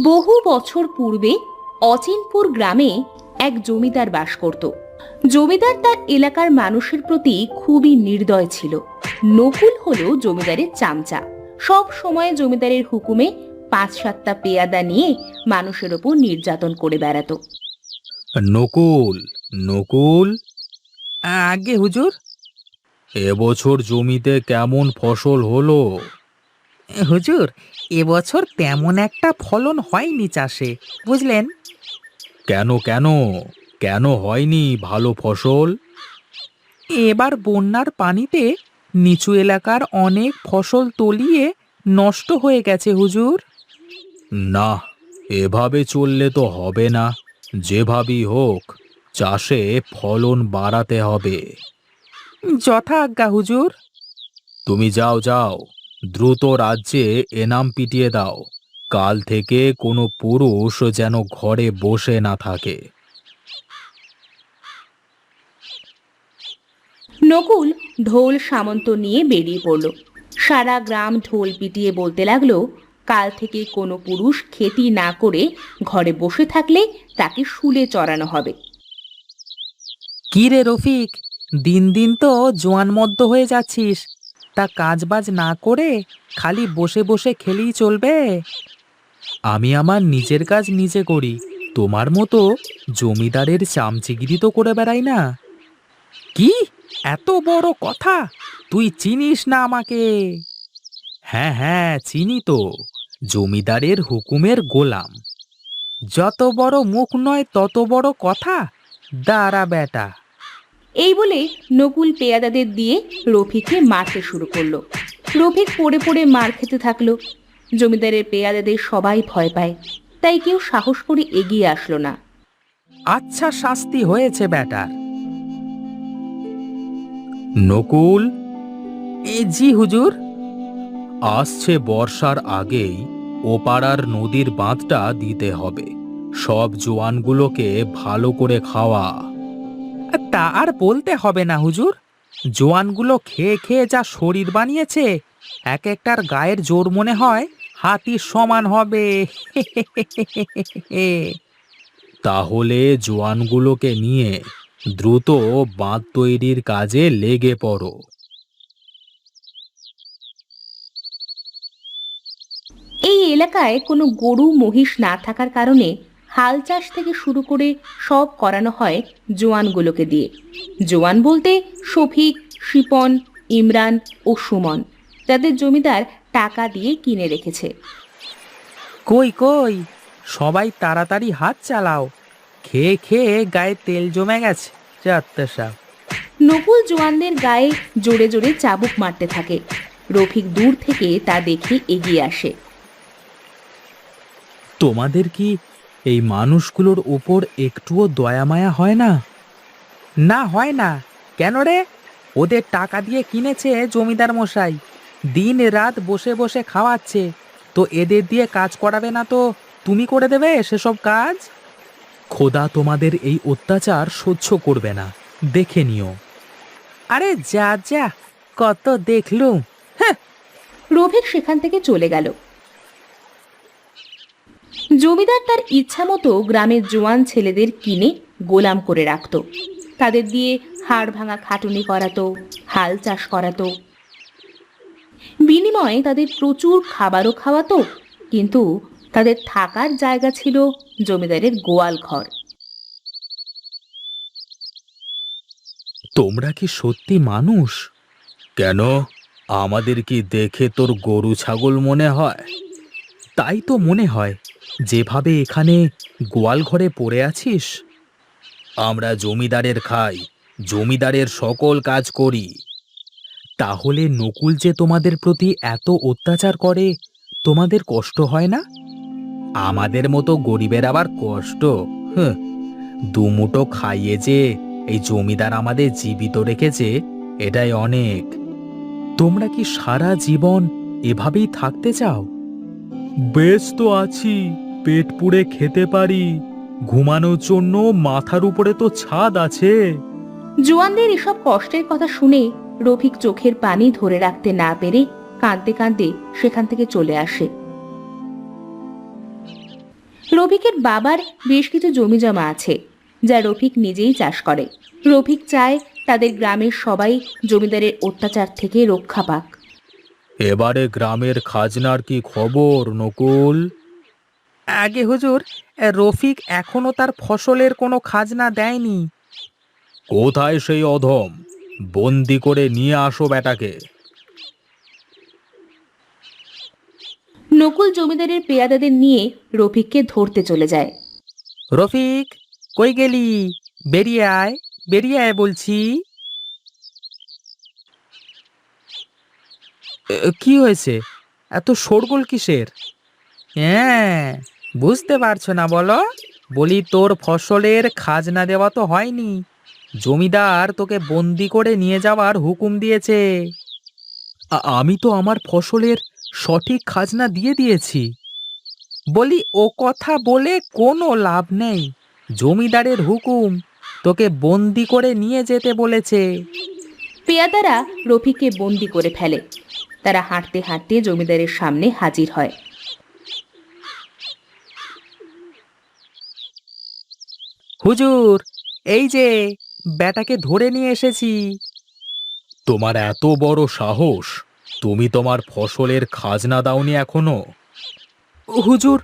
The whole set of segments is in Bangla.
বহু বছর পূর্বে অচিনপুর গ্রামে এক জমিদার বাস করত। জমিদার তার এলাকার মানুষের প্রতি খুবই নির্দয় ছিল। নকুল হলো জমিদারের চামচা। সব সময় জমিদারের হুকুমে ৫-৭টা পেয়াদা নিয়ে মানুষের ওপর নির্যাতন করে বেড়াতো। নকুল, নকুল, আগে হুজুর। এবছর জমিতে কেমন ফসল হলো? হুজুর, এবছর তেমন একটা ফলন হয়নি চাষে, বুঝলেন। কেন কেন কেন হয়নি ভালো ফসল? এবার বন্যার পানিতে নিচু এলাকার অনেক ফসল তলিয়ে নষ্ট হয়ে গেছে হুজুর। না, এভাবে চললে তো হবে না। যেভাবেই হোক চাষে ফলন বাড়াতে হবে। যথা আজ্ঞা হুজুর। তুমি যাও যাও, দ্রুত রাজ্যে এনাম পিটিয়ে দাও। কাল থেকে কোনো পুরুষ যেন ঘরে বসে না থাকে। নকুল ঢোল সামন্ত নিয়ে বেরিয়ে পড়ল। সারা গ্রাম ঢোল পিটিয়ে বলতে লাগলো, কাল থেকে কোনো পুরুষ খেতি না করে ঘরে বসে থাকলে তাকে শুলে চড়ানো হবে। কি রে রফিক, দিন দিন তো জোয়ানমদ্দ হয়ে যাচ্ছিস। তা কাজবাজ না করে খালি বসে বসে খেলেই চলবে? আমি আমার নিজের কাজ নিজে করি, তোমার মতো জমিদারের চামচিগিরি তো করে বেড়াই না। কি এত বড় কথা? তুই চিনিস না আমাকে? হ্যাঁ হ্যাঁ, চিনি তো। জমিদারের হুকুমের গোলাম। যত বড় মুখ নয় তত বড় কথা। দাঁড়া বেটা। এই বলে নকুল পেয়াদাদের দিয়ে রফিককে মারতে শুরু করলো। রফিক পড়ে পড়ে মার খেতে থাকলো। জমিদারের পেয়াদাদের সবাই ভয় পায়, তাই কেউ সাহস করে এগিয়ে আসলো না। আচ্ছা, শাস্তি হয়েছে বেটার। নকুল, জি হুজুর। আসছে বর্ষার আগেই ও পাড়ার নদীর বাঁধটা দিতে হবে। সব জোয়ানগুলোকে ভালো করে খাওয়া। তা আর বলতে হবে না হুজুর। জোয়ানগুলো খেয়ে খেয়ে যা শরীর বানিয়েছে, এক একটার গায়ের জোর মনে হয় হাতির সমান হবে। তাহলে জোয়ানগুলোকে নিয়ে দ্রুত বাঁধ তৈরির কাজে লেগে পড়ো। এই এলাকায় কোনো গরু মহিষ না থাকার কারণে হাল চাষ থেকে শুরু করে সব করানো হয় জোয়ানগুলোকে দিয়ে। জোয়ান বলতে শফিক, শিপন, ইমরান ও সুমন, যাদের জমিদার টাকা দিয়ে কিনে রেখেছে। কই কই, সবাই তাড়াতাড়ি হাত চালাও। খেয়ে খেয়ে গায়ে তেল জমে গেছে। যাত্রা। নকুল জোয়ানদের গায়ে জোরে জোরে চাবুক মারতে থাকে। রফিক দূর থেকে তা দেখে এগিয়ে আসে। তোমাদের কি এই মানুষগুলোর উপর একটুও দয়া মায়া হয় না? না, হয় না। কেন রে? ওদের টাকা দিয়ে কিনেছে জমিদার মশাই, দিন রাত বসে বসে খাওয়াচ্ছে। তো এদের দিয়ে কাজ করাবে না তো তুমি করে দেবে সেসব কাজ? খোদা তোমাদের এই অত্যাচার সহ্য করবে না, দেখে নিও। আরে যা যা, কত দেখলুম। হ্যাঁ। রফিক সেখান থেকে চলে গেল। জমিদার তার ইচ্ছা মতো গ্রামের জোয়ান ছেলেদের কিনে গোলাম করে রাখত। তাদের দিয়ে হাড় ভাঙা খাটুনি করাতো, হাল চাষ করাতো। বিনিময়ে তাদের প্রচুর খাবারও খাওয়াতো, কিন্তু তাদের থাকার জায়গা ছিল জমিদারের গোয়াল ঘর। তোমরা কি সত্যি মানুষ? কেন, আমাদের কি দেখে তোর গরু ছাগল মনে হয়? তাই তো মনে হয়, যেভাবে এখানে গোয়াল ঘরে পড়ে আছিস। আমরা জমিদারের খাই, জমিদারের সকল কাজ করি। তাহলে নকুল যে তোমাদের প্রতি এত অত্যাচার করে, তোমাদের কষ্ট হয় না? আমাদের মতো গরিবের আবার কষ্ট? হ্যাঁ, দুমুঠো খাইয়ে যে এই জমিদার আমাদের জীবিত রেখেছে, এটাই অনেক। তোমরা কি সারা জীবন এভাবেই থাকতে চাও? বেশ তো আছি, পেট পুড়ে খেতে পারি, ঘুমানোর জন্য মাথার উপরে তো ছাদ আছে। জোয়ানদের এসব কষ্টের কথা শুনে রফিক চোখের পানি ধরে রাখতে না পেরে কাঁদতে কাঁদতে সেখান থেকে চলে আসে। রফিকের বাবার বেশ কিছু জমি জমা আছে, যা রফিক নিজেই চাষ করে। রফিক চায় তাদের গ্রামের সবাই জমিদারের অত্যাচার থেকে রক্ষা পাক। এবারে গ্রামের খাজনার কি খবর নকুল? আগে হুজুর, রফিক এখনো তার ফসলের কোনো খাজনা দেয়নি। কোথায় সেই অধম? বন্দি করে নিয়ে আসো বেটাকে। নকুল জমিদারের পেয়াদাদের নিয়ে রফিককে ধরতে চলে যায়। রফিক, কই গেলি? বেরিয়ে আয়, বেরিয়ে আয় বলছি। কি হয়েছে? এত শোরগোল কিসের? হ্যাঁ, বুঝতে পারছো না বলো? বলি, তোর ফসলের খাজনা দেওয়া তো হয়নি। জমিদার তোকে বন্দি করে নিয়ে যাওয়ার হুকুম দিয়েছে। আমি তো আমার ফসলের সঠিক খাজনা দিয়ে দিয়েছি। বলি, ও কথা বলে কোনো লাভ নেই। জমিদারের হুকুম, তোকে বন্দি করে নিয়ে যেতে বলেছে। পেয়াদারা রফিককে বন্দি করে ফেলে। তারা হাঁটতে হাঁটতে জমিদারের সামনে হাজির হয়। হুজুর, এই যে বেটাকে ধরে নিয়ে এসেছি। তোমার এত বড় সাহস! তুমি তোমার ফসলের খাজনা দাওনি এখনো? হুজুর,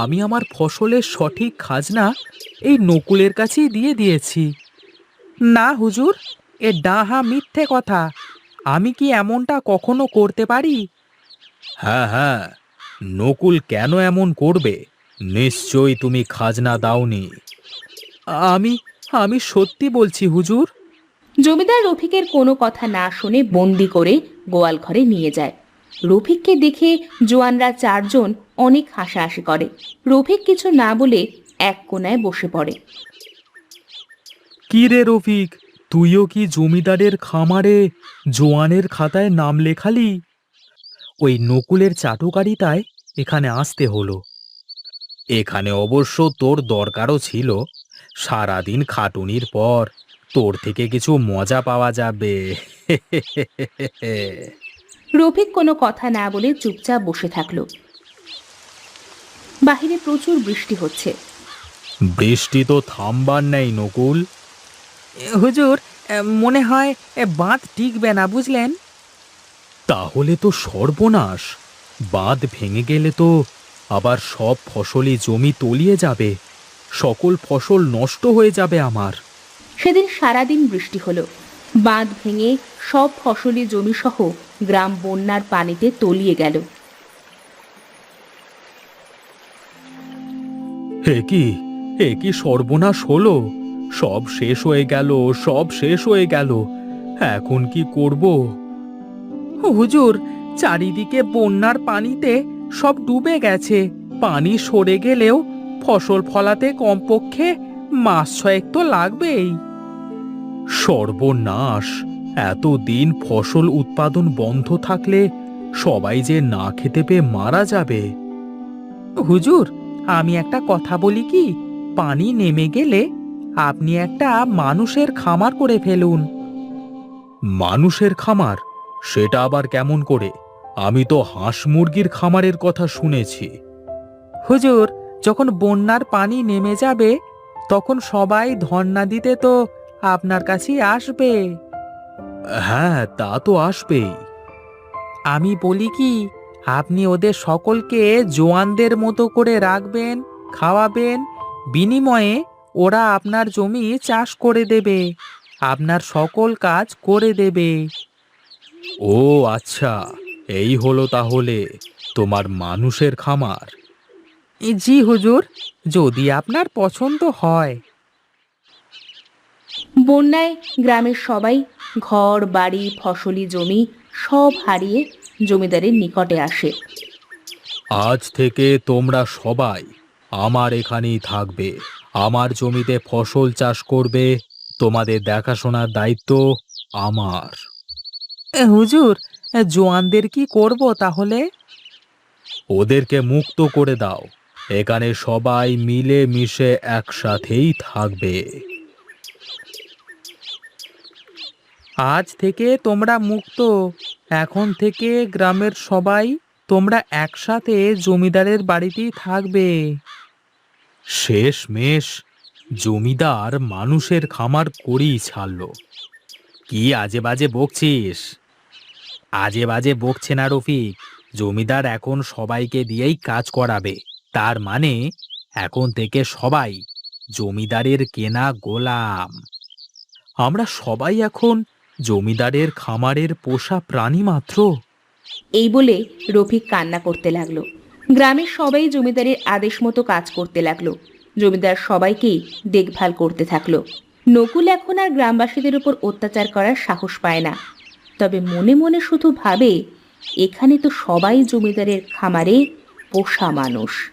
আমি আমার ফসলের সঠিক খাজনা এই নকুলের কাছেই দিয়ে দিয়েছি। না হুজুর, এ ডাহা মিথ্যে কথা। আমি কি এমনটা কখনো করতে পারি? হ্যাঁ হ্যাঁ, নকুল কেন এমন করবে? নিশ্চয়ই তুমি খাজনা দাওনি। আমি আমি সত্যি বলছি হুজুর। জমিদার রফিকের কোনো কথা না শুনে বন্দি করে গোয়াল ঘরে নিয়ে যায়। রফিককে দেখে জোয়ানরা চারজন অনেক হাসাহাসি করে। রফিক কিছু না বলে এক কোণায় বসে পড়ে। কি রে রফিক, তুইও কি জমিদারের খামারে জোয়ানের খাতায় নাম লেখালি? ওই নকুলের চাটুকারিতায় এখানে আসতে হলো। এখানে অবশ্য তোর দরকারও ছিল। সারাদিন খাটুনির পর তোর থেকে কিছু মজা পাওয়া যাবে। রফিক কোনো কথা না বলে চুপচাপ বসে থাকলো। বাহিরে প্রচুর বৃষ্টি হচ্ছে। বৃষ্টি তো থামবার নেই নকুল। হুজুর, মনে হয় বাঁধ টিকবে না, বুঝলেন? তাহলে তো সর্বনাশ! বাঁধ ভেঙে গেলে তো আবার সব ফসলি জমি তলিয়ে যাবে। সকল ফসল নষ্ট হয়ে যাবে আমার। সেদিন সারাদিন বৃষ্টি হলো। বাঁধ ভেঙে সব ফসলি জমি সহ গ্রাম বন্যার পানিতে তলিয়ে গেল। এ কি সর্বনাশ হলো! সব শেষ হয়ে গেল, সব শেষ হয়ে গেল। এখন কি করব? হুজুর, চারিদিকে বন্যার পানিতে সব ডুবে গেছে। পানি সরে গেলেও ফসল ফলাতে কমপক্ষে মাস ছয়েক তো লাগবেই। সর্বনাশ! এতদিন ফসল উৎপাদন বন্ধ থাকলে সবাই যে না খেতে পেয়ে মারা যাবে। হুজুর, আমি একটা কথা বলি কি? পানি নেমে গেলে আপনি একটা মানুষের খামার করে ফেলুন। মানুষের খামার? সেটা আবার কেমন করে? আমি তো হাঁস মুরগির খামারের কথা শুনেছি। হুজুর, যখন বন্যার পানি নেমে যাবে তখন সবাই ধন্না দিতে তো আপনার কাছেই আসবে। হ্যাঁ, তা তো আসবেই। আমি বলি কি, আপনি ওদের সকলকে জোয়ানদের মতো করে রাখবেন, খাওয়াবেন। বিনিময়ে ওরা আপনার জমি চাষ করে দেবে, আপনার সকল কাজ করে দেবে। ও আচ্ছা, এই হলো তাহলে তোমার মানুষের খামার। জি হুজুর, যদি আপনার পছন্দ হয়। বন্যায় গ্রামের সবাই ঘর বাড়ি ফসলি জমি সব হারিয়ে জমিদারের নিকটে আসে। আজ থেকে তোমরা সবাই আমার এখানেই থাকবে। আমার জমিতে ফসল চাষ করবে। তোমাদের দেখাশোনার দায়িত্ব আমার। হুজুর, জোয়ানদের কি করব তাহলে? ওদেরকে মুক্ত করে দাও। এখানে সবাই মিলে মিশে একসাথেই থাকবে। আজ থেকে তোমরা মুক্ত। এখন থেকে গ্রামের সবাই তোমরা একসাথে জমিদারের বাড়িতেই থাকবে। শেষমেশ জমিদার মানুষের খামার করেই ছাড়লো। কি আজে বাজে বকছিস? আজে বাজে বকছে না রফিক, জমিদার এখন সবাইকে দিয়েই কাজ করাবে। তার মানে এখন থেকে সবাই জমিদারের কেনা গোলাম। আমরা সবাই এখন জমিদারের খামারের পোষা প্রাণী মাত্র। এই বলে রফিক কান্না করতে লাগলো। গ্রামের সবাই জমিদারের আদেশ মতো কাজ করতে লাগলো। জমিদার সবাইকেই দেখভাল করতে থাকলো। নকুল এখন আর গ্রামবাসীদের উপর অত্যাচার করার সাহস পায় না। তবে মনে মনে শুধু ভাবে, এখানে তো সবাই জমিদারের খামারে পোষা মানুষ।